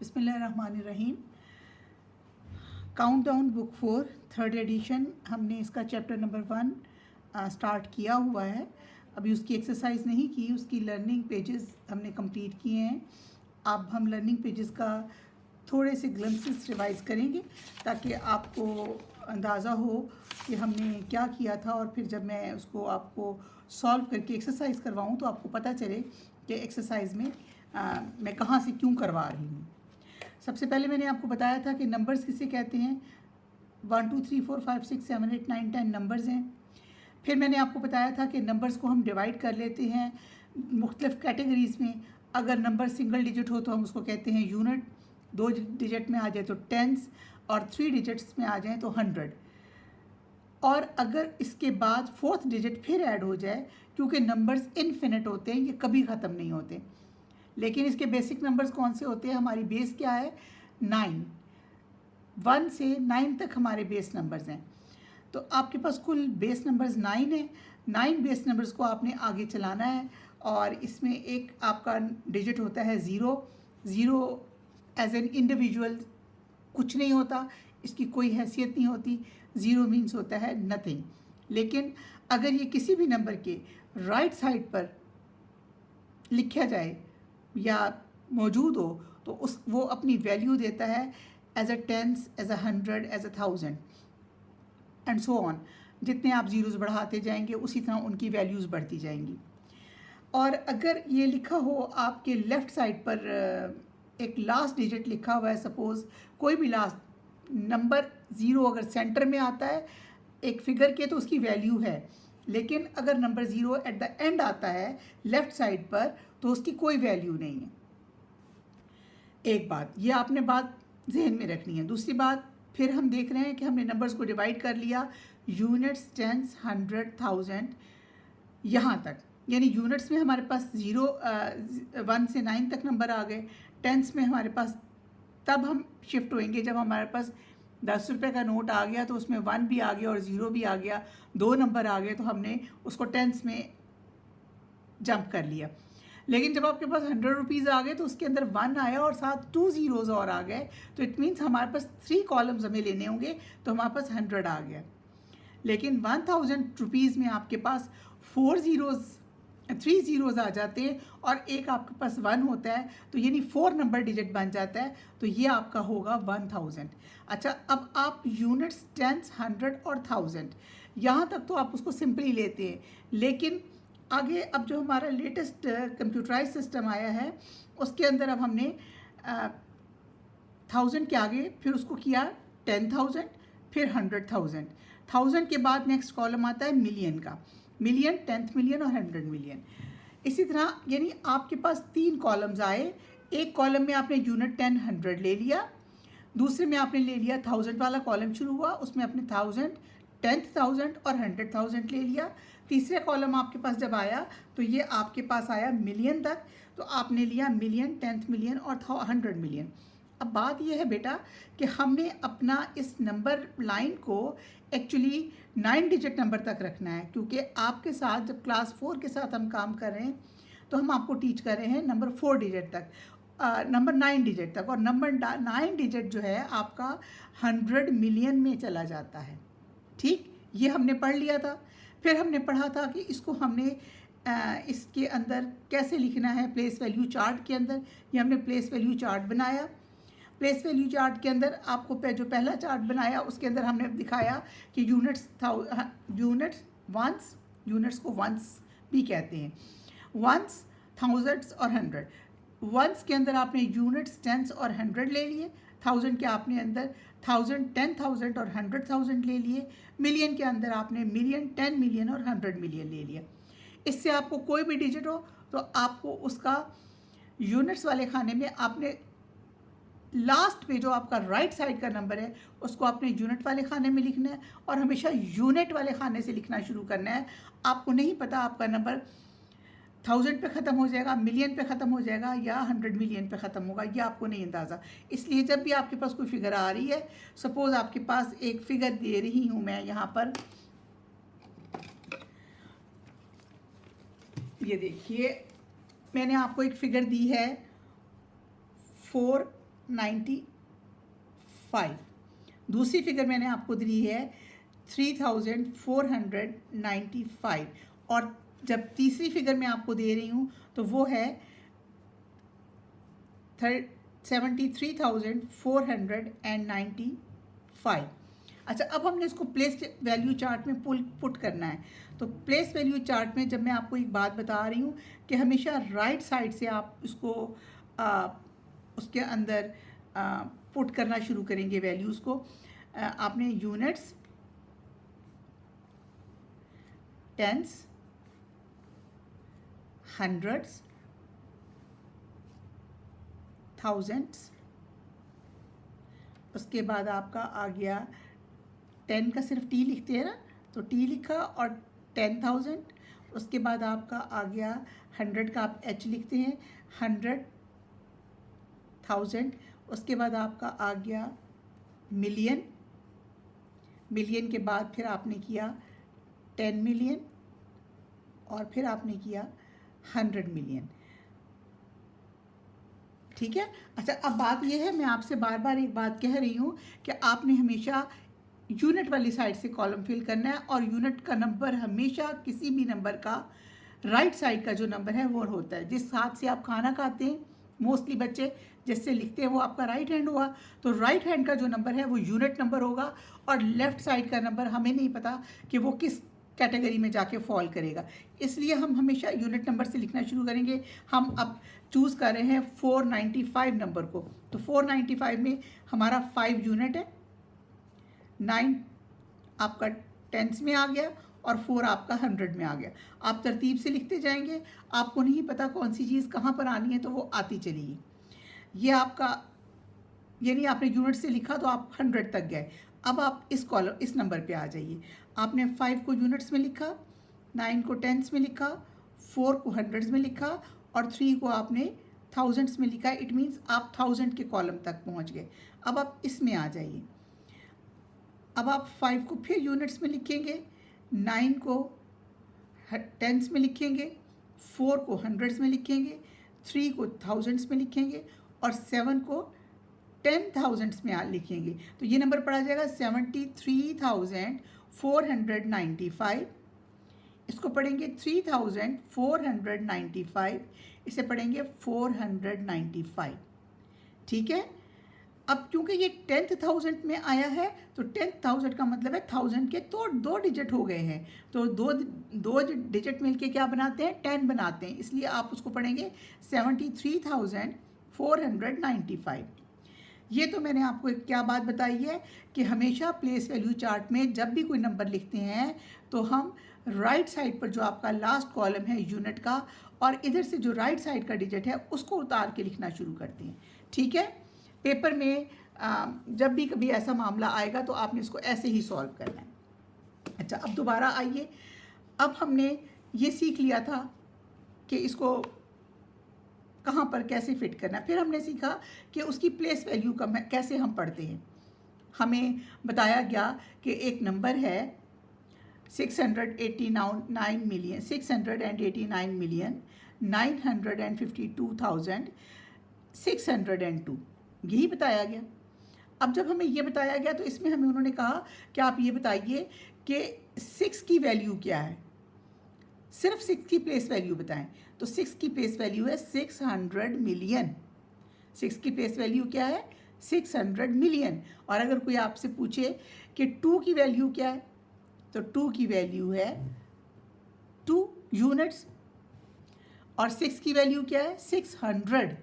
बिस्मिल्लाहिर्रहमानिर्रहीम। Countdown book 4 third edition हमने इसका चैप्टर नंबर 1 स्टार्ट किया हुआ है। अभी उसकी एक्सरसाइज नहीं की, उसकी लर्निंग पेजेस हमने कंप्लीट किए हैं। अब हम लर्निंग पेजेस का थोड़े से ग्लिम्पसेस रिवाइज करेंगे ताकि आपको अंदाज़ा हो कि हमने क्या किया था, और फिर जब मैं उसको आपको सॉल्व करके एक्सरसाइज करवाऊँ तो आपको पता चले कि एक्सरसाइज में मैं कहाँ से क्यों करवा रही हूँ। सबसे पहले मैंने आपको बताया था कि नंबर्स किसे कहते हैं। 1 2 3 4 5 6 7 8 9 10 नंबर्स हैं। फिर मैंने आपको बताया था कि नंबर्स को हम डिवाइड कर लेते हैं मुख्तलिफ कैटेगरीज़ में। अगर नंबर सिंगल डिजिट हो तो हम उसको कहते हैं यूनिट, 2 डिजिट में आ जाए तो टेंस, और 3 डिजिट्स में आ जाए तो 100। और अगर इसके बाद 4th डिजिट फिर ऐड हो जाए, क्योंकि नंबर्स इनफिनिट होते हैं, ये कभी ख़त्म नहीं होते। लेकिन इसके बेसिक नंबर्स कौन से होते हैं? हमारी बेस क्या है? 9। 1 से 9 तक हमारे बेस नंबर्स हैं। तो आपके पास कुल बेस नंबर्स 9 है। 9 बेस नंबर्स को आपने आगे चलाना है, और इसमें एक आपका डिजिट होता है zero. Zero as an individual कुछ नहीं होता, इसकी कोई हैसियत नहीं होती। ज़ीरो मीन्स होता है नथिंग। लेकिन अगर ये किसी भी नंबर के राइट साइड पर लिखा जाए या मौजूद हो तो वो अपनी वैल्यू देता है as a tens, as a 100, as a 1000 and so on. जितने आप ज़ीरोज़ बढ़ाते जाएंगे उसी तरह उनकी वैल्यूज़ बढ़ती जाएंगी। और अगर ये लिखा हो आपके लेफ़्ट साइड पर एक लास्ट डिजिट लिखा हुआ है, सपोज़ कोई भी लास्ट नंबर ज़ीरो अगर सेंटर में आता है एक फिगर के तो उसकी वैल्यू है, लेकिन अगर number zero at the end आता है लेफ़्ट साइड पर तो उसकी कोई वैल्यू नहीं है। एक बात ये आपने बात जहन में रखनी है। दूसरी बात, फिर हम देख रहे हैं कि हमने नंबर्स को डिवाइड कर लिया यूनिट्स, टेंस, 100, 1000 यहाँ तक। यानी यूनिट्स में हमारे पास 1 से 9 तक नंबर आ गए। टेंस में हमारे पास तब हम शिफ्ट होएंगे जब हमारे पास 10 रुपये का नोट आ गया तो उसमें 1 भी आ गया और 0 भी आ गया, 2 नंबर आ गए तो हमने उसको टेंस में जंप कर लिया। लेकिन जब आपके पास 100 रुपीज़ आ गए तो उसके अंदर 1 आया और साथ 2 ज़ीरोज़ और आ गए, तो इट मीन्स हमारे पास 3 कॉलम्स हमें लेने होंगे, तो हमारे पास 100 आ गया। लेकिन 1000 रुपीज़ में आपके पास 3 ज़ीरोज़ आ जाते हैं और एक आपके पास 1 होता है, तो यानी 4 नंबर डिजिट बन जाता है, तो ये आपका होगा 1000। अच्छा, अब आप यूनिट्स, टेंस, 100 और 1000 यहाँ तक तो आप उसको सिंपली लेते हैं। लेकिन आगे अब जो हमारा लेटेस्ट कंप्यूटराइज सिस्टम आया है उसके अंदर अब हमने 1000 के आगे फिर उसको किया 10,000, फिर 100,000। 1000 के बाद नेक्स्ट कॉलम आता है मिलियन का, मिलियन, 10th मिलियन और 100 मिलियन। इसी तरह यानी आपके पास 3 कॉलम्स आए। एक कॉलम में आपने यूनिट, 10, 100 ले लिया, दूसरे में आपने ले लिया 1000 वाला कॉलम शुरू हुआ, उसमें आपने 1000, 10,000 और 100,000 ले लिया। तीसरा कॉलम आपके पास जब आया तो ये आपके पास आया मिलियन तक, तो आपने लिया मिलियन, 10th मिलियन और 100 मिलियन। अब बात यह है बेटा कि हमने अपना इस नंबर लाइन को एक्चुअली 9 डिजिट नंबर तक रखना है, क्योंकि आपके साथ जब क्लास 4 के साथ हम काम कर रहे हैं तो हम आपको टीच कर रहे हैं नंबर 4 डिजिट तक, नंबर 9 डिजिट तक। और नंबर 9 डिजिट जो है आपका 100 मिलियन में चला जाता है। ठीक, ये हमने पढ़ लिया था। फिर हमने पढ़ा था कि इसको हमने इसके अंदर कैसे लिखना है, प्लेस वैल्यू चार्ट के अंदर। ये हमने प्लेस वैल्यू चार्ट बनाया। प्लेस वैल्यू चार्ट के अंदर आपको जो पहला चार्ट बनाया उसके अंदर हमने दिखाया कि यूनिट्स वंस, यूनिट्स को वंस भी कहते हैं, वंस, थाउजेंड्स और 100। वंस के अंदर आपने यूनिट्स, टेंस और 100 ले लिए। 1000 के आपने अंदर 1000, 10,000 और 100,000 ले लिए। मिलियन के अंदर आपने मिलियन, 10 मिलियन और 100 मिलियन ले लिया। इससे आपको कोई भी डिजिट हो तो आपको उसका यूनिट्स वाले खाने में आपने लास्ट पे जो आपका राइट साइड का नंबर है उसको आपने यूनिट वाले खाने में लिखना है, और हमेशा यूनिट वाले खाने से लिखना शुरू करना है। आपको नहीं पता आपका नंबर 1000 पे ख़त्म हो जाएगा, मिलियन पे ख़त्म हो जाएगा या 100 मिलियन पे ख़त्म होगा, ये आपको नहीं अंदाज़ा। इसलिए जब भी आपके पास कोई फिगर आ रही है, सपोज़ आपके पास एक फ़िगर दे रही हूँ मैं यहाँ पर, ये देखिए मैंने आपको एक फ़िगर दी है 4 495। दूसरी फिगर मैंने आपको दी है 3495, और जब तीसरी फिगर मैं आपको दे रही हूँ तो वो है 73,495। अच्छा, अब हमने इसको प्लेस वैल्यू चार्ट में पुट करना है। तो प्लेस वैल्यू चार्ट में जब मैं आपको एक बात बता रही हूँ कि हमेशा राइट साइड से आप इसको उसके अंदर पुट करना शुरू करेंगे वैल्यूज़ को। आपने यूनिट्स, टेंस, हंड्रेड्स, थाउजेंड्स, उसके बाद आपका आ गया 10 का सिर्फ टी लिखते हैं ना, तो टी लिखा और 10,000। उसके बाद आपका आ गया 100 का आप एच लिखते हैं, 100,000। उसके बाद आपका आ गया मिलियन, मिलियन के बाद फिर आपने किया 10 मिलियन और फिर आपने किया 100 मिलियन। ठीक है। अच्छा, अब बात यह है, मैं आपसे बार बार एक बात कह रही हूँ कि आपने हमेशा यूनिट वाली साइड से कॉलम फिल करना है, और यूनिट का नंबर हमेशा किसी भी नंबर का राइट साइड का जो नंबर है वो होता है। जिस हाथ से आप खाना खाते हैं, मोस्टली बच्चे जिससे लिखते हैं वो आपका राइट हैंड हुआ, तो राइट हैंड का जो नंबर है वो यूनिट नंबर होगा, और लेफ़्ट साइड का नंबर हमें नहीं पता कि वो किस कैटेगरी में जाके फॉल करेगा, इसलिए हम हमेशा यूनिट नंबर से लिखना शुरू करेंगे। हम अब चूज़ कर रहे हैं 495 नंबर को, तो 495 में हमारा 5 यूनिट है, 9 आपका टेंस में आ गया और 4 आपका 100 में आ गया। आप तरतीब से लिखते जाएंगे, आपको नहीं पता कौन सी चीज़ कहाँ पर आनी है तो वो आती चलिए। ये आपका, यानी आपने यूनिट से लिखा तो आप 100 तक गए। अब आप इस कॉलम, इस नंबर पे आ जाइए। आपने 5 को यूनिट्स में लिखा, 9 को टेंस में लिखा, 4 को हंड्रेड्स में लिखा और 3 को आपने थाउजेंड्स में लिखा। इट मीन्स आप 1000 के कॉलम तक पहुंच गए। अब आप इसमें आ जाइए। अब आप 5 को फिर यूनिट्स में लिखेंगे, 9 को टेंस में लिखेंगे, 4 को हंड्रेड्स में लिखेंगे, 3 को थाउजेंड्स में लिखेंगे और 7 को 10,000 में लिखेंगे। तो ये नंबर पड़ा जाएगा 73,495। इसको पढ़ेंगे 3,495, इसे पढ़ेंगे 495। ठीक है। अब क्योंकि ये 10,000 में आया है तो 10,000 का मतलब है 1000 के तो 2 डिजिट हो गए हैं, तो दो डिजिट मिलके क्या बनाते हैं, 10 बनाते हैं, इसलिए आप उसको पढ़ेंगे 73,495। ये तो मैंने आपको एक क्या बात बताई है कि हमेशा प्लेस वैल्यू चार्ट में जब भी कोई नंबर लिखते हैं तो हम राइट साइड पर जो आपका लास्ट कॉलम है यूनिट का, और इधर से जो राइट साइड का डिजिट है उसको उतार के लिखना शुरू करते हैं। ठीक है। पेपर में जब भी कभी ऐसा मामला आएगा तो आपने इसको ऐसे ही सॉल्व करना है। अच्छा, अब दोबारा आइए। अब हमने ये सीख लिया था कि इसको कहाँ पर कैसे फिट करना है। फिर हमने सीखा कि उसकी प्लेस वैल्यू कम है कैसे हम पढ़ते हैं। हमें बताया गया कि एक नंबर है 689,952,602, यही बताया गया। अब जब हमें ये बताया गया तो इसमें हमें उन्होंने कहा कि आप ये बताइए कि 6 की वैल्यू क्या है, सिर्फ 6 की प्लेस वैल्यू बताएं। तो 6 की प्लेस वैल्यू है 600 मिलियन। 6 की प्लेस वैल्यू क्या है, 600 मिलियन। और अगर कोई आपसे पूछे कि 2 की वैल्यू क्या है, तो 2 की वैल्यू है 2 यूनिट्स, और 6 की वैल्यू क्या है 600।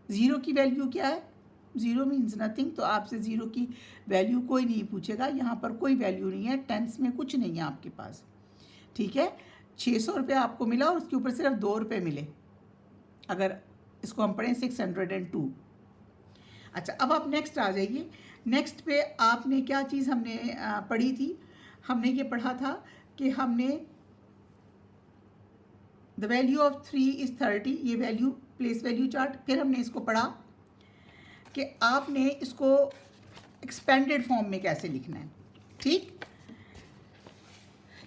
0 की वैल्यू क्या है, 0 मीन्स नथिंग, तो आपसे 0 की वैल्यू कोई नहीं पूछेगा, यहाँ पर कोई वैल्यू नहीं है, टेंस में कुछ नहीं है आपके पास। ठीक है। 600 रुपये आपको मिला और उसके ऊपर सिर्फ 2 रुपये मिले, अगर इसको हम पढ़ें 602। अच्छा, अब आप नेक्स्ट आ जाइए। नेक्स्ट पे आपने क्या चीज़ हमने पढ़ी थी, हमने ये पढ़ा था कि हमने द वैल्यू ऑफ 3 इज़ 30, ये वैल्यू प्लेस वैल्यू चार्ट। फिर हमने इसको पढ़ा कि आपने इसको एक्सपेंडेड फॉर्म में कैसे लिखना है। ठीक,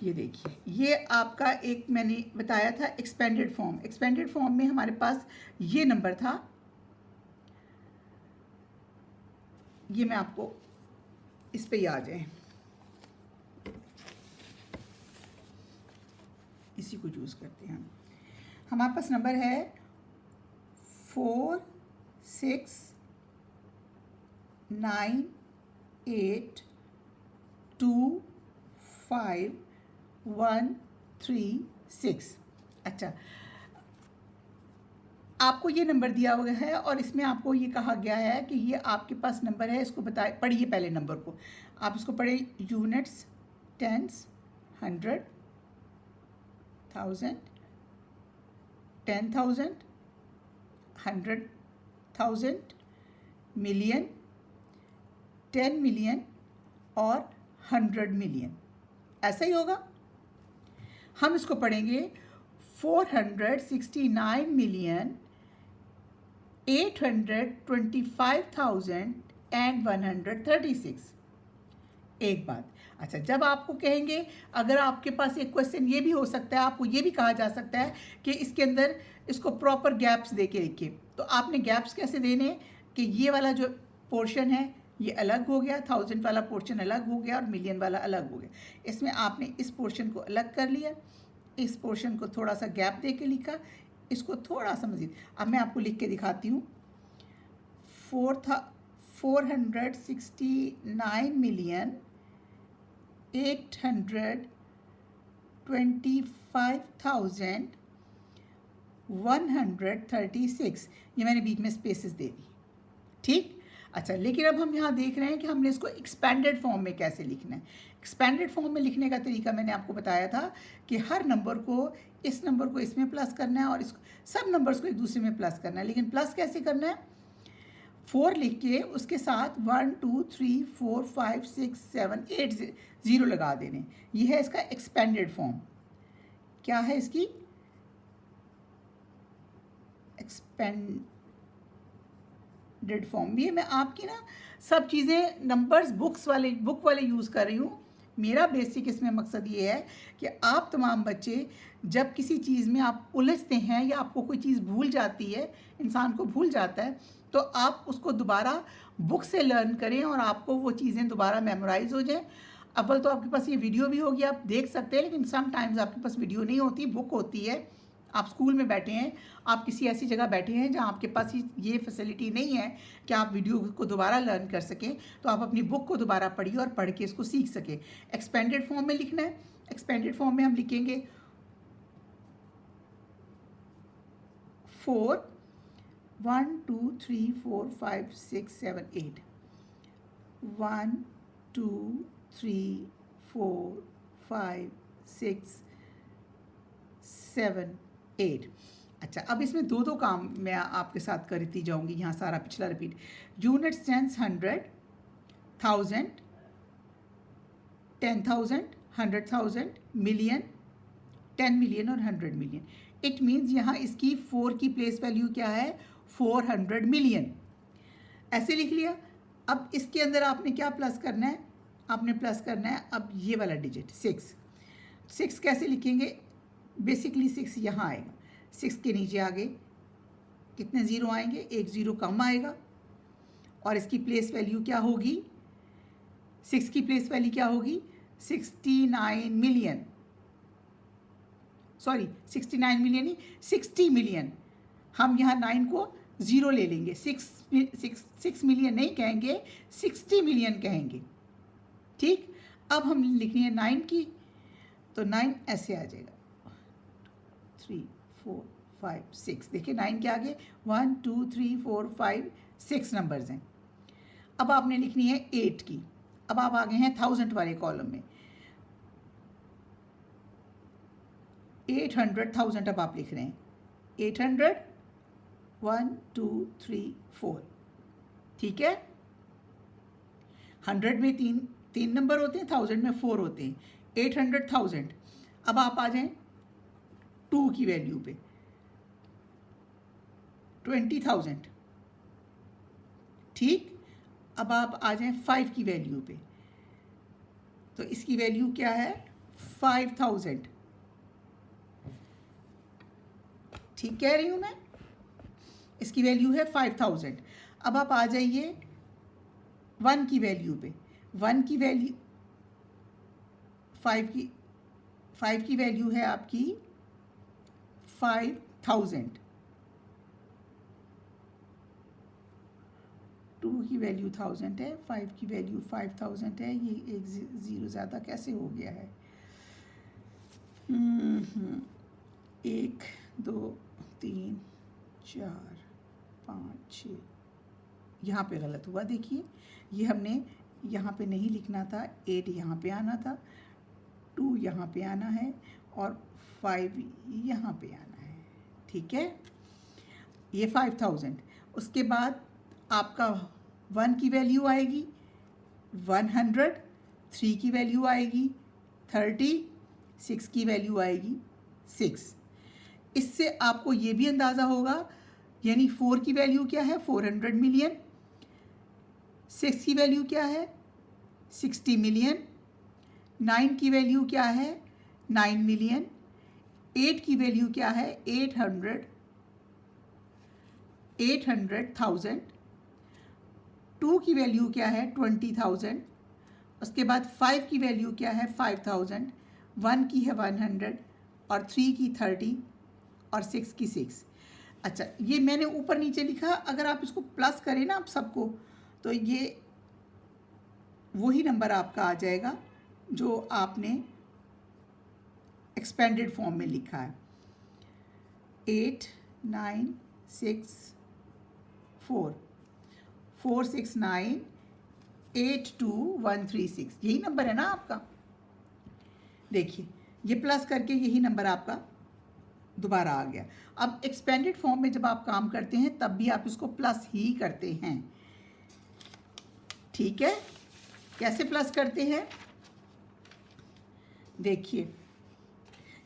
ये देखिए, ये आपका एक मैंने बताया था एक्सपेंडेड फॉर्म। एक्सपेंडेड फॉर्म में हमारे पास ये नंबर था ये मैं आपको इस पे ही आ जाए, इसी को चूज़ करते हैं हम। हमारे पास नंबर है 4 6 9 8 2 5 1 3 6। अच्छा, आपको ये नंबर दिया हुआ है और इसमें आपको ये कहा गया है कि ये आपके पास नंबर है, इसको बताए, पढ़िए पहले नंबर को, आप इसको पढ़े यूनिट्स, टेंस, 100, 1000, 10,000, 100,000, मिलियन, 10 मिलियन और 100 मिलियन, ऐसा ही होगा। हम इसको पढ़ेंगे 469,825,136। एक बात, अच्छा, जब आपको कहेंगे, अगर आपके पास एक क्वेश्चन ये भी हो सकता है, आपको ये भी कहा जा सकता है कि इसके अंदर इसको प्रॉपर गैप्स दे के लिखिए, तो आपने गैप्स कैसे देने कि ये वाला जो पोर्शन है ये अलग हो गया, 1000 वाला पोर्शन अलग हो गया और मिलियन वाला अलग हो गया। इसमें आपने इस पोर्शन को अलग कर लिया, इस पोर्शन को थोड़ा सा गैप दे के लिखा, इसको थोड़ा सा मज़ीद। अब मैं आपको लिख के दिखाती हूँ। 469,825,136, ये मैंने बीच में स्पेसेस दे दी, ठीक। अच्छा, लेकिन अब हम यहाँ देख रहे हैं कि हमने इसको एक्सपेंडेड फॉर्म में कैसे लिखना है। एक्सपेंडेड फॉर्म में लिखने का तरीका मैंने आपको बताया था कि हर नंबर को, इस नंबर को इसमें प्लस करना है और इसको, सब नंबर्स को एक दूसरे में प्लस करना है। लेकिन प्लस कैसे करना है, 4 लिख के उसके साथ 1 2 3 4 5 6 7 8 0 लगा देने। यह है इसका एक्सपेंडेड फॉर्म। क्या है इसकी एक्सपेंडेड फॉर्म? ये मैं आपकी ना सब चीज़ें नंबर्स बुक वाले यूज़ कर रही हूँ। मेरा बेसिक इसमें मकसद ये है कि आप तमाम बच्चे जब किसी चीज़ में आप उलझते हैं या आपको कोई चीज़ भूल जाती है, इंसान को भूल जाता है, तो आप उसको दोबारा बुक से लर्न करें और आपको वो चीज़ें दोबारा मेमोराइज हो जाएं। अव्वल तो आपके पास ये वीडियो भी होगी, आप देख सकते हैं, लेकिन सम टाइम्स आपके पास वीडियो नहीं होती, बुक होती है। आप स्कूल में बैठे हैं, आप किसी ऐसी जगह बैठे हैं जहाँ आपके पास ये फैसिलिटी नहीं है कि आप वीडियो को दोबारा लर्न कर सकें, तो आप अपनी बुक को दोबारा पढ़िए और पढ़ के इसको सीख सकें। एक्सपेंडेड फॉर्म में लिखना है। एक्सपेंडेड फॉर्म में हम लिखेंगे 4 1 2 3 4 5 6 7 8 1 2 3 4 5 6 7 8। अच्छा, अब इसमें दो काम मैं आपके साथ करती जाऊंगी, यहाँ सारा पिछला repeat. Units, tens, 100, 1000, 10,000, 100,000, million, 10 million और 100 मिलियन। इट मीन्स यहाँ इसकी 4 की प्लेस वैल्यू क्या है, 400 मिलियन। ऐसे लिख लिया। अब इसके अंदर आपने क्या प्लस करना है, आपने प्लस करना है अब ये वाला डिजिट 6। 6 कैसे लिखेंगे, बेसिकली 6 यहाँ आएगा, 6 के नीचे आगे कितने ज़ीरो आएंगे, एक ज़ीरो कम आएगा और इसकी प्लेस वैल्यू क्या होगी, 6 की प्लेस वैल्यू क्या होगी, 69 मिलियन, सॉरी 69 मिलियन नहीं, 60 मिलियन। हम यहाँ 9 को ज़ीरो ले लेंगे, 6 मिलियन नहीं कहेंगे, 60 मिलियन कहेंगे, ठीक। अब हम लिखनी है 9 की, तो 9 ऐसे आ जाएगा, 3 4 5 6। देखिए 9 के आगे 1 2 3 4 5 6 नंबर्स हैं। अब आपने लिखनी है 8 की। अब आप आ गए हैं 1000 वाले कॉलम में, 800,000 अब आप लिख रहे हैं 800 1 2 3 4, ठीक है। 100 में तीन नंबर होते हैं, 1000 में 4 होते हैं, 800,000। अब आप आ जाएं 2 की वैल्यू पे, 20,000, ठीक। अब आप आ जाएं 5 की वैल्यू पे, तो इसकी वैल्यू क्या है, 5,000, ठीक कह रही हूं मैं, इसकी वैल्यू है 5,000। अब आप आ जाइए 1 की वैल्यू पे, 1 की वैल्यू 5 की वैल्यू है आपकी 5000, 2 की वैल्यू 1000 है, 5 की वैल्यू 5000 है। ये एक ज़ीरो ज़्यादा कैसे हो गया है? 1 2 3 4 5 6, यहाँ पे गलत हुआ। देखिए ये हमने यहाँ पे नहीं लिखना था, 8 यहाँ पे आना था, 2 यहाँ पे आना है और 5 यहाँ पे आना है। ठीक है, ये 5000। उसके बाद आपका 1 की वैल्यू आएगी 100, 3 की वैल्यू आएगी 30, 6 की वैल्यू आएगी 6। इससे आपको ये भी अंदाज़ा होगा, यानी 4 की वैल्यू क्या है 400 मिलियन, 6 की वैल्यू क्या है 60 मिलियन, 9 की वैल्यू क्या है 9 मिलियन, 8 की वैल्यू क्या है 800,000, 2 की वैल्यू क्या है 20,000, उसके बाद 5 की वैल्यू क्या है 5000, 1 की है 100 और 3 की 30 और 6 की 6। अच्छा, ये मैंने ऊपर नीचे लिखा, अगर आप इसको प्लस करें ना आप सबको, तो ये वही नंबर आपका आ जाएगा जो आपने एक्सपेंडेड फॉर्म में लिखा है, 8 9 6 4 4 6 9 8 2 1 3 6, यही नंबर है ना आपका। देखिए ये प्लस करके यही नंबर आपका दोबारा आ गया। अब एक्सपेंडेड फॉर्म में जब आप काम करते हैं तब भी आप इसको प्लस ही करते हैं। ठीक है, कैसे प्लस करते हैं? देखिए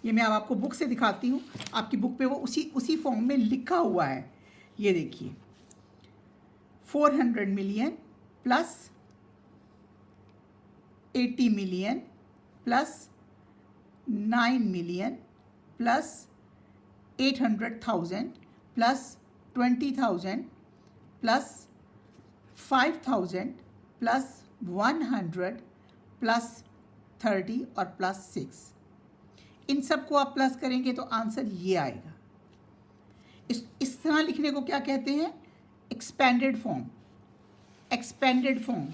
ये मैं अब आपको बुक से दिखाती हूँ, आपकी बुक पे वो उसी फॉर्म में लिखा हुआ है। ये देखिए 400 million plus 80 million plus 9 million plus 800,000 plus 20,000 plus 5,000 plus 100 plus 30 और प्लस 6। इन सबको आप प्लस करेंगे तो आंसर ये आएगा। इस तरह लिखने को क्या कहते हैं? Expanded form. Expanded form.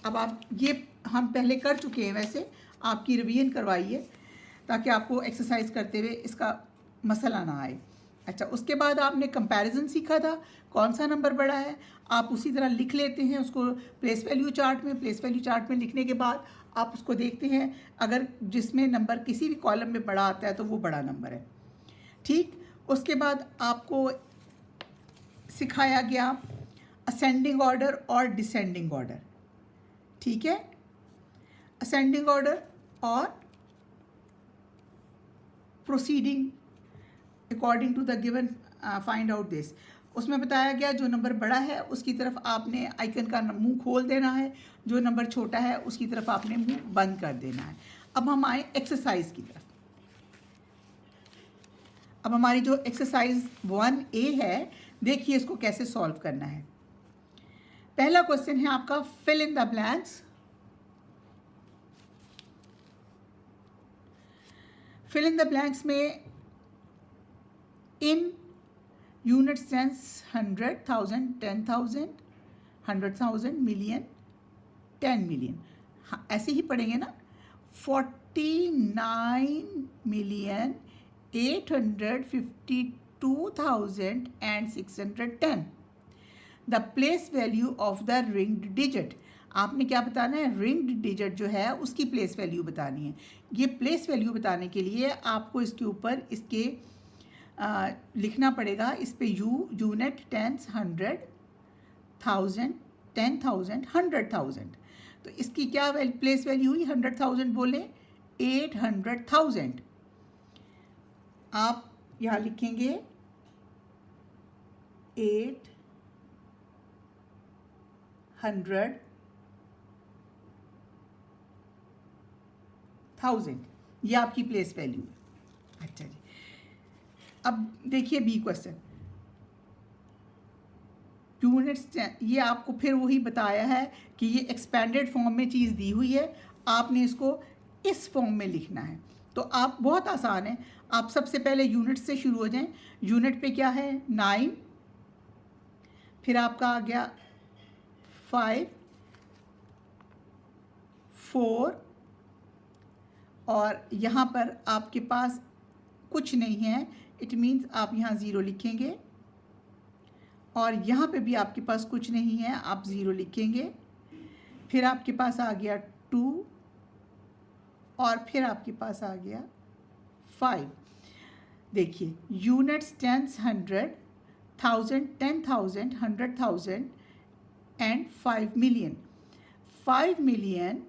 अब आप ये हम पहले कर चुके हैं, वैसे आपकी रिवीजन करवाइए ताकि आपको एक्सरसाइज करते हुए इसका मसला ना आए। अच्छा, उसके बाद आपने कंपैरिजन सीखा था, कौन सा नंबर बड़ा है आप उसी तरह लिख लेते हैं उसको प्लेस वैल्यू चार्ट में। प्लेस वैल्यू चार्ट में लिखने के बाद आप उसको देखते हैं, अगर जिसमें नंबर किसी भी कॉलम में बड़ा आता है तो वो बड़ा नंबर है। ठीक, उसके बाद आपको सिखाया गया असेंडिंग ऑर्डर और डिसेंडिंग ऑर्डर। ठीक है, असेंडिंग ऑर्डर और proceeding according to the given find out this. उसमें बताया गया जो नंबर बड़ा है उसकी तरफ आपने आइकन का मुंह खोल देना है, जो नंबर छोटा है उसकी तरफ आपने मुंह बंद कर देना है। अब हम आए एक्सरसाइज की तरफ। अब हमारी जो एक्सरसाइज 1A है, देखिए इसको कैसे सॉल्व करना है। पहला क्वेश्चन है आपका fill in the blanks. Fill in the blanks में in unit sense 100,000, 10,000, 100,000, million, 10 million, हाँ ऐसे ही पढ़ेंगे ना। 49,852,610 the place value of the ringed digit. आपने क्या बताना है? रिंग्ड डिजिट जो है उसकी प्लेस वैल्यू बतानी है। ये प्लेस वैल्यू बताने के लिए आपको इसके ऊपर इसके लिखना पड़ेगा। इस पे यूनिट, टेंस, 100,000, 10,000, 100,000। तो इसकी क्या प्लेस वैल्यू हुई? 100,000 बोले 800,000। आप यहाँ लिखेंगे 800,000, ये आपकी प्लेस वैल्यू है। अच्छा जी, अब देखिए बी क्वेश्चन। यूनिट्स, ये आपको फिर वही बताया है कि ये एक्सपेंडेड फॉर्म में चीज़ दी हुई है, आपने इसको इस फॉर्म में लिखना है। तो आप बहुत आसान है, आप सबसे पहले यूनिट से शुरू हो जाएं। यूनिट पे क्या है 9, फिर आपका आ गया 5, 4 और यहाँ पर आपके पास कुछ नहीं है, इट मीन्स आप यहाँ ज़ीरो लिखेंगे और यहाँ पे भी आपके पास कुछ नहीं है, आप ज़ीरो लिखेंगे। फिर आपके पास आ गया 2 और फिर आपके पास आ गया 5। देखिए units, tens, 100, 1000, 10,000, 100,000 and 5 million. 5 million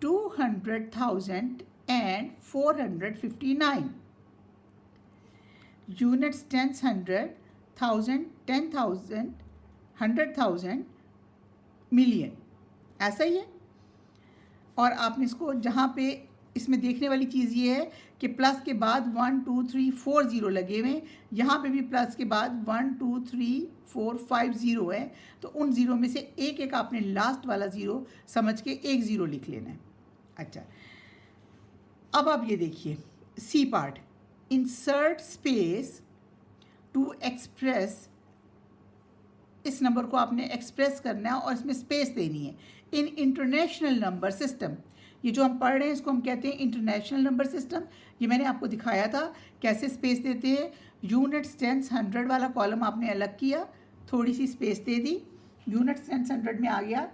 200,000 and 459. Units, tens, 100, 1000, 10,000, 100,000, million, ऐसा ही है। और आपने इसको जहाँ पे इसमें देखने वाली चीज़ ये है कि प्लस के बाद 1 2 3 4 ज़ीरो लगे हुए, यहाँ पे भी प्लस के बाद 1 2 3 4 5 ज़ीरो है, तो उन ज़ीरो में से एक एक आपने लास्ट वाला ज़ीरो समझ के एक ज़ीरो लिख लेना है। अच्छा, अब आप ये देखिए C part, insert space to express, इस नंबर को आपने एक्सप्रेस करना है और इसमें स्पेस देनी है। इन इंटरनेशनल नंबर सिस्टम, ये जो हम पढ़ रहे हैं इसको हम कहते हैं इंटरनेशनल नंबर सिस्टम। ये मैंने आपको दिखाया था कैसे स्पेस देते हैं। यूनिट्स, टेंस, 100 वाला कॉलम आपने अलग किया, थोड़ी सी स्पेस दे दी। यूनिट्स, टेंस, 100 में आ गया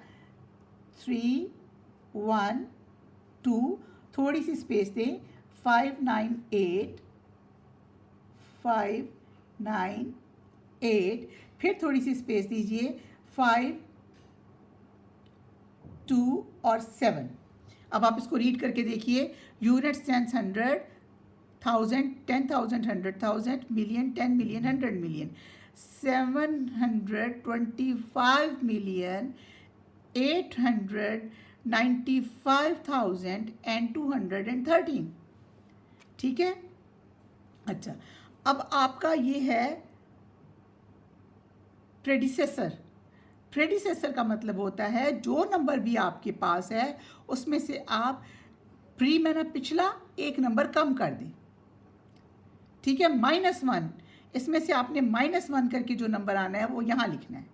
3 1 2, थोड़ी सी स्पेस दें 5 9 8 5 9 8, फिर थोड़ी सी स्पेस दीजिए 5 2 और 7। अब आप इसको रीड करके देखिए, units, tens, 100, 1000, 10,000, 100,000, million, 10 million, 100 million, 725 million 895,213। ठीक है। अच्छा, अब आपका ये है प्रेडिसेसर। प्रेडिसेसर का मतलब होता है जो नंबर भी आपके पास है उसमें से आप प्री मैंने पिछला एक नंबर कम कर दें। ठीक है, -1, इसमें से आपने -1 करके जो नंबर आना है वो यहाँ लिखना है।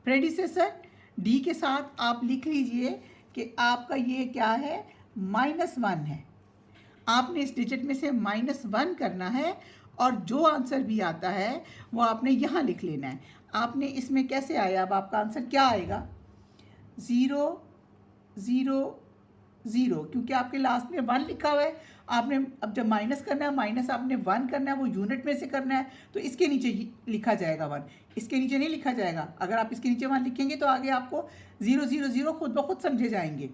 प्रेडिसेसर डी के साथ आप लिख लीजिए कि आपका ये क्या है, -1 है। आपने इस डिजिट में से -1 करना है और जो आंसर भी आता है वो आपने यहाँ लिख लेना है। आपने इसमें कैसे आया, अब आपका आंसर क्या आएगा, 0 0 0, क्योंकि आपके लास्ट में 1 लिखा हुआ है। आपने अब जब माइनस करना है, माइनस आपने 1 करना है, वो यूनिट में से करना है, तो इसके नीचे लिखा जाएगा 1, इसके नीचे नहीं लिखा जाएगा। अगर आप इसके नीचे 1 लिखेंगे तो आगे आपको 0 0 0 खुद ब खुद समझे जाएंगे।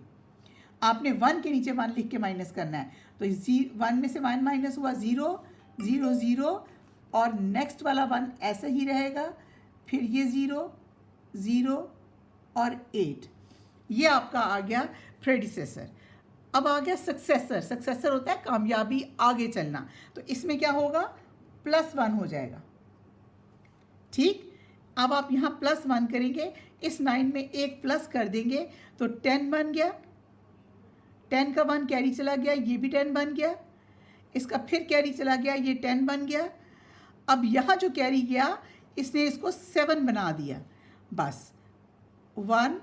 आपने 1 के नीचे 1 लिख के माइनस करना है, तो 1 में से 1 माइनस हुआ 0 0 0 और नेक्स्ट वाला 1 ऐसा ही रहेगा, फिर ये 0 0 और 8। ये आपका आ गया प्रेडिसेसर। अब आ गया सक्सेसर। सक्सेसर होता है कामयाबी, आगे चलना, तो इसमें क्या होगा, +1 हो जाएगा। ठीक, अब आप यहाँ +1 करेंगे, इस 9 में एक प्लस कर देंगे तो 10 बन गया, 10 का 1 कैरी चला गया, ये भी 10 बन गया, इसका फिर कैरी चला गया, ये 10 बन गया। अब यहाँ जो कैरी गया इसने इसको 7 बना दिया, बस 1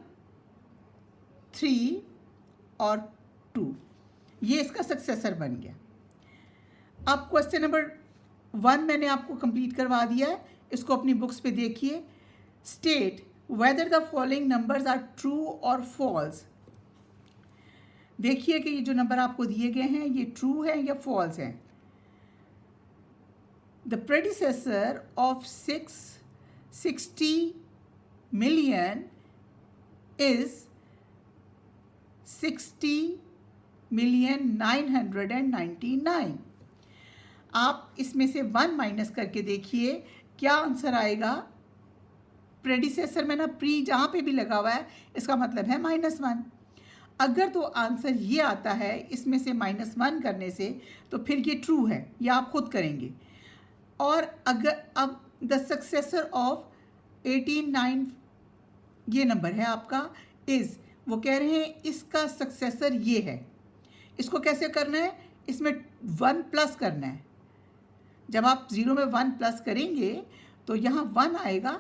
3 और 2, ये इसका सक्सेसर बन गया। अब क्वेश्चन नंबर 1 मैंने आपको कंप्लीट करवा दिया है, इसको अपनी बुक्स पे देखिए। State whether the following numbers are true और फॉल्स। देखिए कि ये जो नंबर आपको दिए गए हैं ये ट्रू है या फॉल्स है। The predecessor of 660 million is 60,999,000। आप इसमें से 1 माइनस करके देखिए क्या आंसर आएगा। प्रेडिसेसर में ना प्री जहाँ पे भी लगा हुआ है इसका मतलब है -1। अगर तो आंसर ये आता है इसमें से -1 करने से, तो फिर ये ट्रू है, ये आप खुद करेंगे। और अगर अब द सक्सेसर ऑफ 18,9 ये नंबर है आपका, इज़ वो कह रहे हैं इसका सक्सेसर ये है। इसको कैसे करना है, इसमें 1 प्लस करना है। जब आप 0 में 1 प्लस करेंगे तो यहाँ 1 आएगा,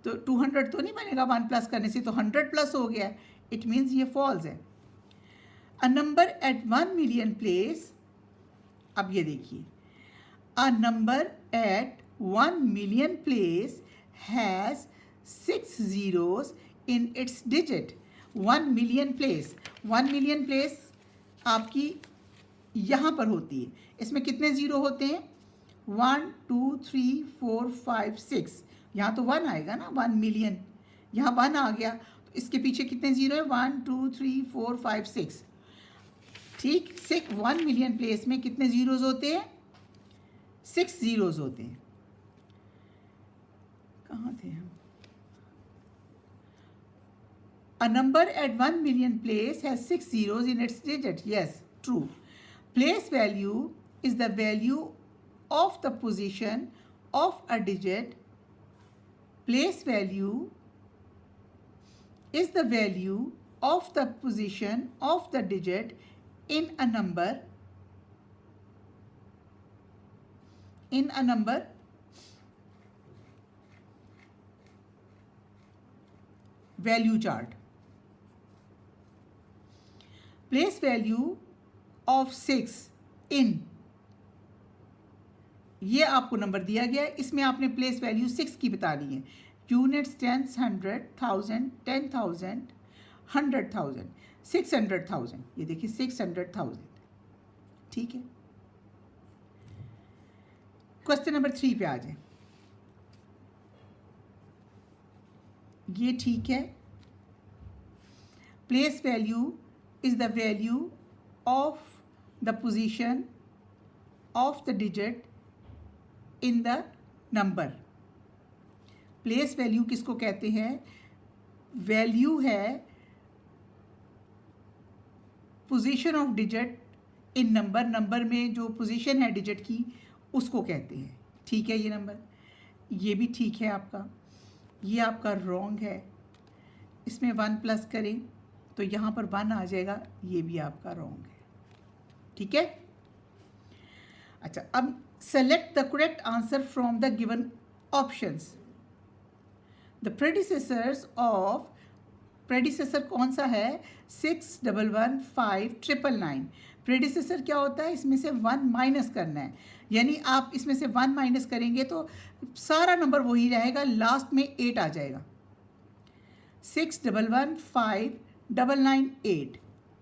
तो 200 तो नहीं बनेगा 1 प्लस करने से, तो 100 प्लस हो गया, इट मीन्स ये फॉल्स है। A number at 1 million place, अब ये देखिए, a number at 1 million place has 6 zeros in its digit। 1 million place, 1 million place आपकी यहाँ पर होती है। इसमें कितने ज़ीरो होते हैं, 1 2 3 4 5 6, यहाँ तो 1 आएगा ना, 1 मिलियन, यहाँ 1 आ गया, तो इसके पीछे कितने ज़ीरो है, 1 2 3 4 5 6, ठीक। 1 मिलियन प्लेस में कितने ज़ीरोज़ होते हैं, 6 ज़ीरोज़ होते हैं। कहाँ थे हम, A number at 1 million place has 6 zeros in its digit. Yes, true. Place value is the value of the position of a digit. Place value is the value of the position of the digit in a number value chart. Place value of 6 इन, ये आपको number दिया गया है, इसमें आपने place value 6 की बतानी है। यूनिट्स, टेंस, 100, 1000, 10,000, 100,000, 600,000, ये देखिए 600,000, ठीक है। क्वेश्चन नंबर 3 पे आ जाए। ये ठीक है, place value is the value of the position of the digit in the number। Place value किसको कहते हैं, वैल्यू है position of digit in number, number में जो पोजीशन है डिजिट की उसको कहते हैं, ठीक है। ये नंबर, ये भी ठीक है आपका, ये आपका रॉन्ग है। इसमें 1 प्लस करें तो यहाँ पर 1 आ जाएगा, ये भी आपका रॉन्ग है, ठीक है। अच्छा, अब select the correct answer from the given options. The predecessors of, predecessor कौन सा है, 6 1 1 5 999। प्रेडिसेसर क्या होता है, इसमें से 1 माइनस करना है, यानी आप इसमें से 1 माइनस करेंगे तो सारा नंबर वही रहेगा, लास्ट में 8 आ जाएगा। 6 1 1 5 998,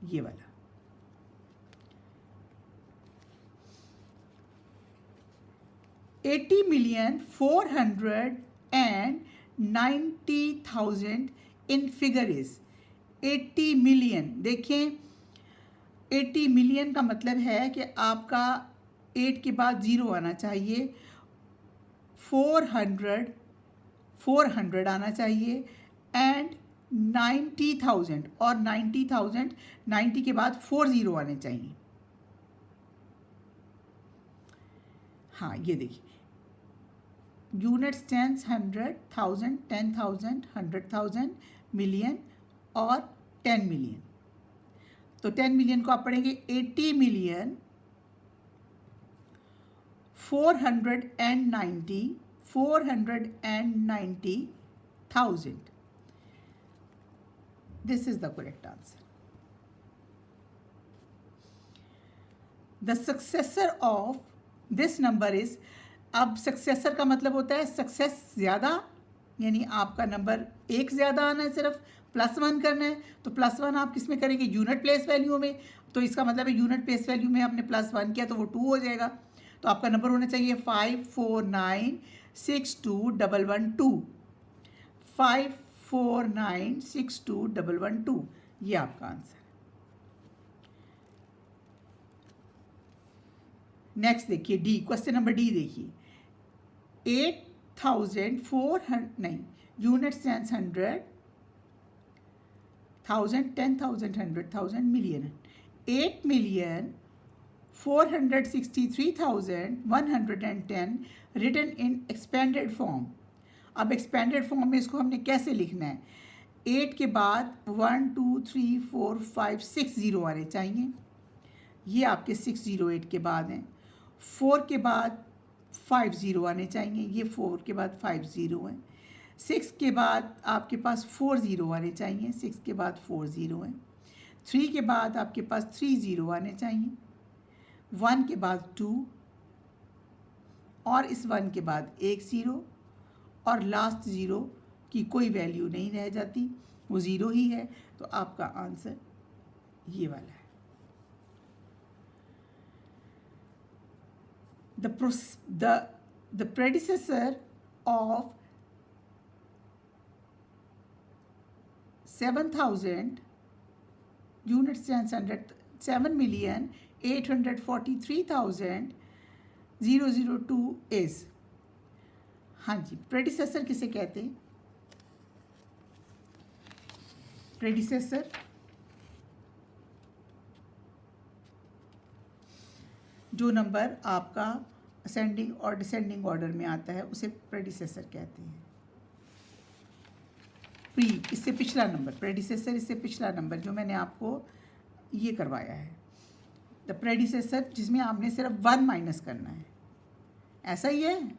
ये वाला। $80,490,000 इन फिगर इज 80 मिलियन। देखें 80 मिलियन का मतलब है कि आपका 8 के बाद 0 आना चाहिए, 400 आना चाहिए, एंड 90,000, और 90,000, 90 के बाद 40 आने चाहिए। हाँ, ये देखिए, यूनिट्स, टेंस, 100, 1000, 10,000, 100,000, मिलियन और 10 मिलियन। तो 10 मिलियन को आप पढ़ेंगे 80,490,000। This is the correct answer. The successor of this number is, अब successor का मतलब होता है सक्सेस ज़्यादा, यानी आपका नंबर एक ज़्यादा आना है, सिर्फ +1 करना है। तो +1 आप किस में करेंगे, यूनिट प्लेस वैल्यू में, तो इसका मतलब है यूनिट प्लेस वैल्यू में आपने +1 किया तो वो 2 हो जाएगा। तो आपका नंबर होना चाहिए 549621112, 549621112, ये आपका आंसर। नेक्स्ट देखिए डी, क्वेश्चन नंबर डी देखिए, 8,400 नहीं, units, tens, 100, 1000, 10,000, 100,000, million, 8,463,110 written in expanded form अब एक्सपेंडेड फॉर्म में इसको हमने कैसे लिखना है, 8 के बाद 1 2 3 4 5 6 ज़ीरो आने चाहिए, ये आपके 608 के बाद हैं। 4 के बाद 5 ज़ीरो आने चाहिए, ये 4 के बाद 5 ज़ीरो हैं। 6 के बाद आपके पास 4 ज़ीरो आने चाहिए, 6 के बाद 4 ज़ीरो हैं। 3 के बाद आपके पास 3 ज़ीरो आने चाहिए, 1 के बाद 2 और इस 1 के बाद 1 ज़ीरो और लास्ट ज़ीरो की कोई वैल्यू नहीं रह जाती, वो ज़ीरो ही है। तो आपका आंसर ये वाला है। The predecessor of 7,000 units stands under 7,843,002 is, हाँ जी, प्रेडिसेसर किसे कहते हैं? प्रेडिसेसर जो नंबर आपका असेंडिंग और डिसेंडिंग ऑर्डर में आता है उसे प्रेडिसेसर कहते हैं। प्री इससे पिछला नंबर, प्रेडिसेसर इससे पिछला नंबर जो मैंने आपको ये करवाया है। द प्रेडिसेसर जिसमें आपने सिर्फ 1 माइनस करना है, ऐसा ही है।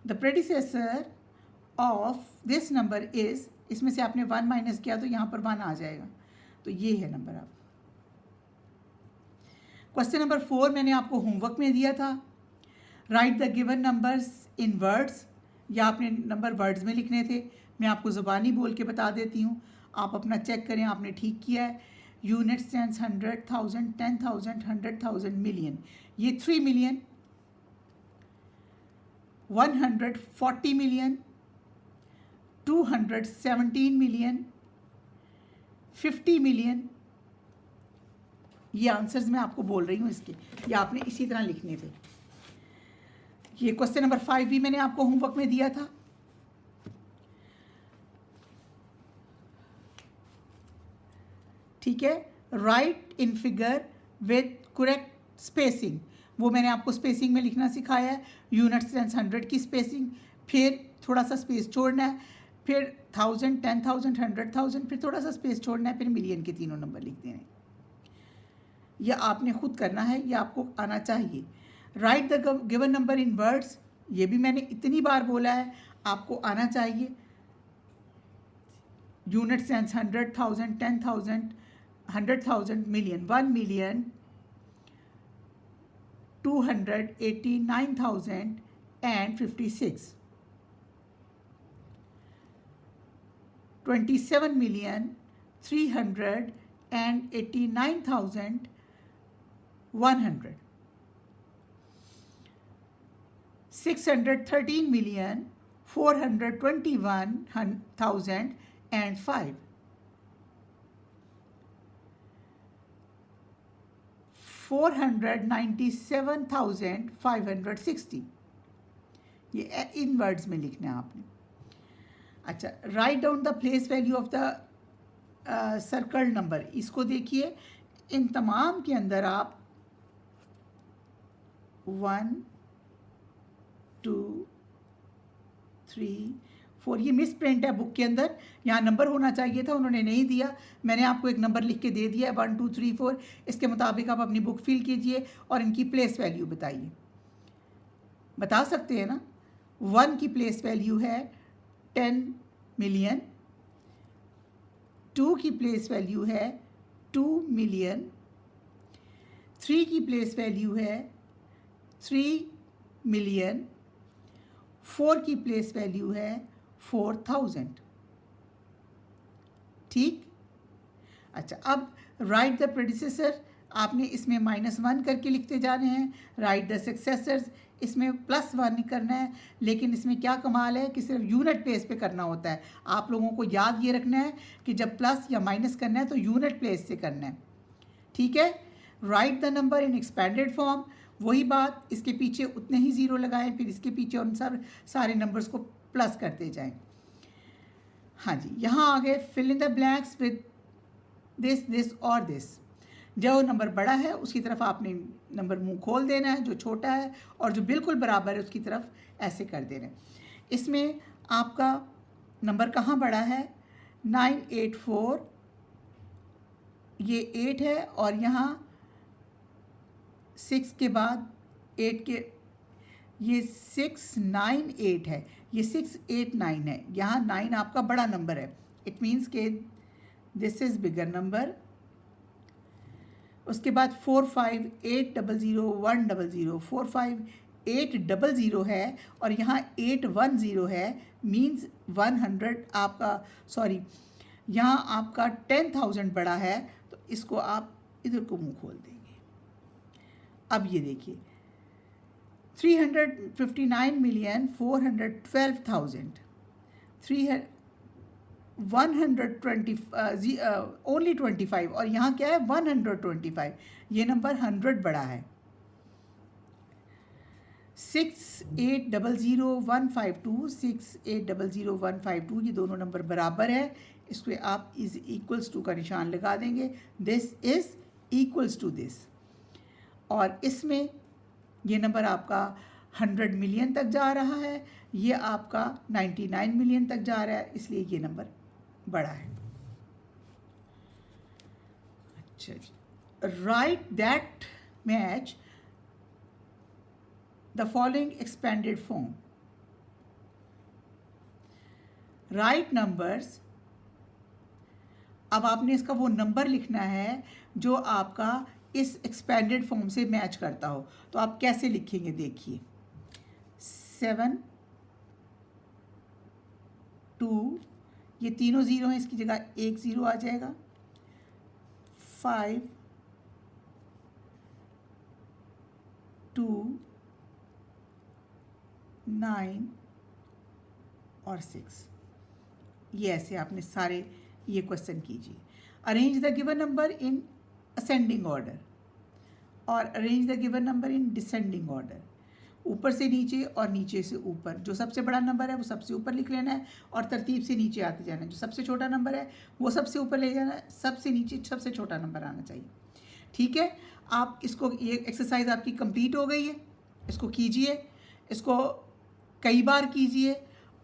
The predecessor of this number is, इसमें से आपने 1 माइनस किया तो यहाँ पर 1 आ जाएगा, तो ये है नंबर आप। क्वेश्चन नंबर 4 मैंने आपको होमवर्क में दिया था। Right the given numbers in words, या आपने नंबर वर्ड्स में लिखने थे। मैं आपको ज़ुबानी बोल के बता देती हूँ, आप अपना चेक करें आपने ठीक किया है। यूनिट स्टैंड्स 100,000, 10,000, 100,000, मिलियन, ये 3 मिलियन, 140 मिलियन, 217 मिलियन, 50 मिलियन, ये आंसर्स मैं आपको बोल रही हूँ इसके, ये आपने इसी तरह लिखने थे। ये क्वेश्चन नंबर 5 भी मैंने आपको होमवर्क में दिया था। ठीक है, right in figure with correct spacing, वो मैंने आपको स्पेसिंग में लिखना सिखाया है। यूनिट स्टैंड्स 100 की स्पेसिंग, फिर थोड़ा सा स्पेस छोड़ना है, फिर 1000, 10,000, 100,000, फिर थोड़ा सा स्पेस छोड़ना है, फिर मिलियन के तीनों नंबर लिख देने। यह आपने खुद करना है, यह आपको आना चाहिए। Right the given number in words, ये भी मैंने इतनी बार बोला है, आपको आना चाहिए। यूनिट स्टैंड्स 100,000, 10,000, 100,000, मिलियन, 1 मिलियन 289,056, 27,389,100, 613,421,005, 497,560, ये इन वर्ड्स में लिखना है आपने। अच्छा, write down the place value of the circle number, इसको देखिए, इन तमाम के अंदर आप 1 2 3 4, ये मिस प्रिंट है बुक के अंदर, यहाँ नंबर होना चाहिए था, उन्होंने नहीं दिया। मैंने आपको एक नंबर लिख के दे दिया है 1 2 3 4, इसके मुताबिक आप अपनी बुक फिल कीजिए और इनकी प्लेस वैल्यू बताइए। बता सकते हैं ना? 1 की प्लेस वैल्यू है 10 मिलियन, 2 की प्लेस वैल्यू है 2 मिलियन, 3 की प्लेस वैल्यू है 3 मिलियन, 4 की प्लेस वैल्यू है 4,000। ठीक। अच्छा, अब राइट द प्रेडिसेसर, आपने इसमें -1 करके लिखते जाने हैं। राइट द सक्सेसर्स, इसमें +1 करना है, लेकिन इसमें क्या कमाल है कि सिर्फ यूनिट प्लेस पे करना होता है। आप लोगों को याद ये रखना है कि जब प्लस या माइनस करना है तो यूनिट प्लेस से करना है। ठीक है। Right the number in expanded form, वही बात, इसके पीछे उतने ही ज़ीरो लगाएं, फिर इसके पीछे उन सारे नंबर्स को प्लस करते जाएं। हाँ जी, यहाँ आगे fill in the blanks with this, this और दिस। जो नंबर बड़ा है उसकी तरफ आपने नंबर मुंह खोल देना है, जो छोटा है, और जो बिल्कुल बराबर है उसकी तरफ ऐसे कर देना है। इसमें आपका नंबर कहाँ बड़ा है, 984, ये 8 है, और यहाँ 6 के बाद 8 के, ये 698 है, ये 689 है, यहाँ 9 आपका बड़ा नंबर है। इट मीन्स के दिस इज़ बिगर नंबर। उसके बाद 458000100, 45800 है, और यहाँ 810 है, मीन्स 100 आपका, सॉरी यहाँ आपका 10,000 बड़ा है, तो इसको आप इधर को मुंह खोल देंगे। अब ये देखिए 359,412,000, 120 ओनली 25, और यहाँ क्या है 125, ये नंबर 100 बड़ा है। 6800,152, 6800,152, ये दोनों नंबर बराबर है। इसको आप इज इक्वल्स टू का निशान लगा देंगे, this is equals to this, और इसमें ये नंबर आपका 100 मिलियन तक जा रहा है, ये आपका 99 मिलियन तक जा रहा है, इसलिए ये नंबर बड़ा है। अच्छा जी, write that match the following expanded form. Write numbers, अब आपने इसका वो नंबर लिखना है जो आपका इस एक्सपेंडेड फॉर्म से मैच करता हो। तो आप कैसे लिखेंगे, देखिए 7 2, ये तीनों ज़ीरो हैं, इसकी जगह एक ज़ीरो आ जाएगा, 5 2 9 और 6। ये ऐसे आपने सारे ये क्वेश्चन कीजिए। Arrange the given number in ascending order और arrange the given number in descending order, ऊपर से नीचे और नीचे से ऊपर। जो सबसे बड़ा नंबर है वो सबसे ऊपर लिख लेना है और तरतीब से नीचे आते जाना है। जो सबसे छोटा नंबर है वो सबसे ऊपर ले जाना है, सबसे नीचे सबसे छोटा नंबर आना चाहिए। ठीक है, आप इसको, ये एक्सरसाइज आपकी कंप्लीट हो गई है, इसको कीजिए, इसको कई बार कीजिए,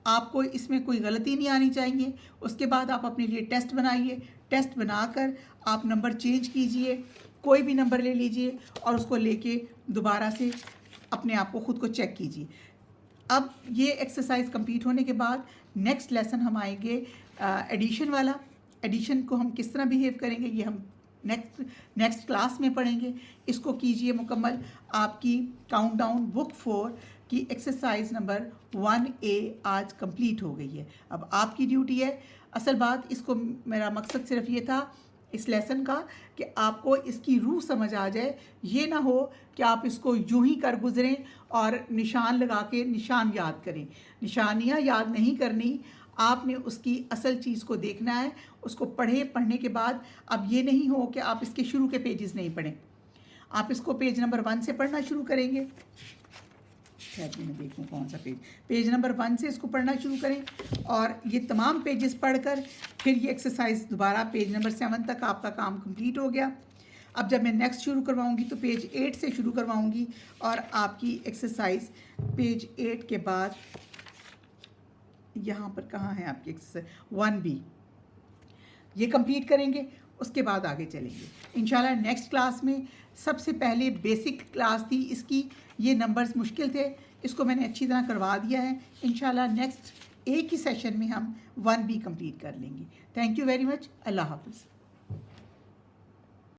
आपको इसमें कोई गलती नहीं आनी चाहिए। उसके बाद आप अपने लिए टेस्ट बनाइए, टेस्ट बनाकर आप नंबर चेंज कीजिए, कोई भी नंबर ले लीजिए और उसको लेके दोबारा से अपने आप को ख़ुद को चेक कीजिए। अब ये एक्सरसाइज कंप्लीट होने के बाद नेक्स्ट लेसन हम आएंगे एडिशन वाला। एडिशन को हम किस तरह बिहेव करेंगे ये हम नेक्स्ट क्लास में पढ़ेंगे। इसको कीजिए मुकम्मल। आपकी काउंटडाउन बुक 4 की एक्सरसाइज नंबर 1A आज कंप्लीट हो गई है। अब आपकी ड्यूटी है, असल बात इसको, मेरा मकसद सिर्फ ये था इस लेसन का कि आपको इसकी रूह समझ आ जाए। ये ना हो कि आप इसको यूं ही कर गुजरें और निशान लगा के निशान याद करें। निशानियाँ याद नहीं करनी, आपने उसकी असल चीज़ को देखना है। उसको पढ़ने के बाद अब ये नहीं हो कि आप इसके शुरू के पेजेस नहीं पढ़ें, आप इसको पेज नंबर 1 से पढ़ना शुरू करेंगे। शायद मैं देखूँ कौन सा पेज नंबर 1 से इसको पढ़ना शुरू करें और ये तमाम पेजेस पढ़कर फिर ये एक्सरसाइज दोबारा पेज नंबर 7 तक आपका काम कंप्लीट हो गया। अब जब मैं नेक्स्ट शुरू करवाऊंगी तो पेज 8 से शुरू करवाऊंगी और आपकी एक्सरसाइज पेज 8 के बाद यहाँ पर कहाँ है आपकी एक्सरसाइज 1B, ये कंप्लीट करेंगे। उसके बाद आगे चलेंगे इंशाल्लाह। नेक्स्ट क्लास में सबसे पहले बेसिक क्लास थी इसकी, ये नंबर्स मुश्किल थे, इसको मैंने अच्छी तरह करवा दिया है। इंशाल्लाह नेक्स्ट एक ही सेशन में हम 1B कंप्लीट कर लेंगे। Thank you very much. अल्लाह हाफ़िज़।